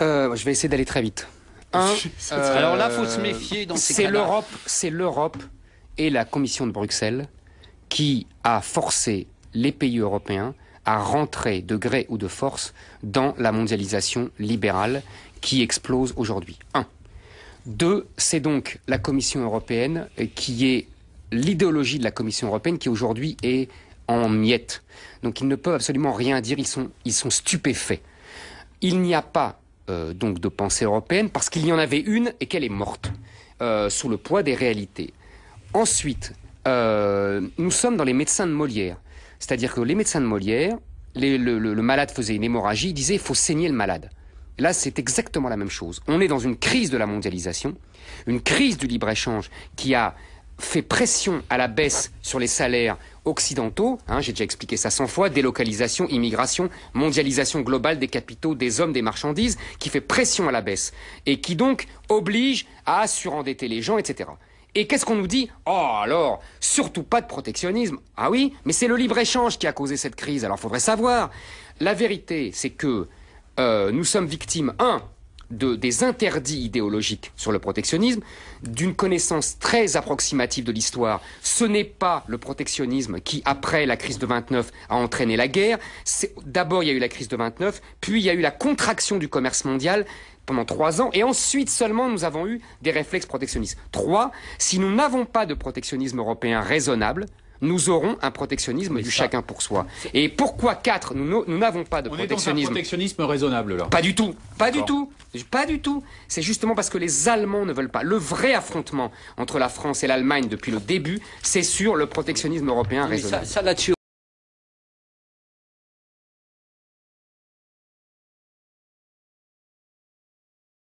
Je vais essayer d'aller très vite. Alors là, faut se méfier dans ces cas-là. C'est l'Europe et la Commission de Bruxelles qui a forcé les pays européens à rentrer de gré ou de force dans la mondialisation libérale qui explose aujourd'hui. 1. 2. C'est donc la Commission européenne qui est l'idéologie de la Commission européenne qui aujourd'hui est en miettes. Donc ils ne peuvent absolument rien dire, ils sont stupéfaits. Il n'y a pas donc de pensée européenne parce qu'il y en avait une et qu'elle est morte sous le poids des réalités. Ensuite, nous sommes dans les médecins de Molière. C'est-à-dire que les médecins de Molière, le malade faisait une hémorragie, ils disaient il faut saigner le malade. Là, c'est exactement la même chose. On est dans une crise de la mondialisation, une crise du libre-échange qui a fait pression à la baisse sur les salaires occidentaux, j'ai déjà expliqué ça 100 fois, délocalisation, immigration, mondialisation globale des capitaux, des hommes, des marchandises, qui fait pression à la baisse et qui donc oblige à surendetter les gens, etc. Et qu'est-ce qu'on nous dit? Oh alors, surtout pas de protectionnisme. Ah oui, mais c'est le libre-échange qui a causé cette crise, alors faudrait savoir. La vérité, c'est que nous sommes victimes, des interdits idéologiques sur le protectionnisme, d'une connaissance très approximative de l'histoire. Ce n'est pas le protectionnisme qui, après la crise de 29, a entraîné la guerre. D'abord, il y a eu la crise de 29, puis il y a eu la contraction du commerce mondial pendant 3 ans, et ensuite seulement nous avons eu des réflexes protectionnistes. 3, si nous n'avons pas de protectionnisme européen raisonnable, nous aurons un protectionnisme du chacun pour soi. Et pourquoi 4, nous n'avons pas de protectionnisme? On est dans un protectionnisme raisonnable, là. Pas du tout, pas du tout, pas du tout. C'est justement parce que les Allemands ne veulent pas. Le vrai affrontement entre la France et l'Allemagne depuis le début, c'est sur le protectionnisme européen raisonnable. Ça là-dessus.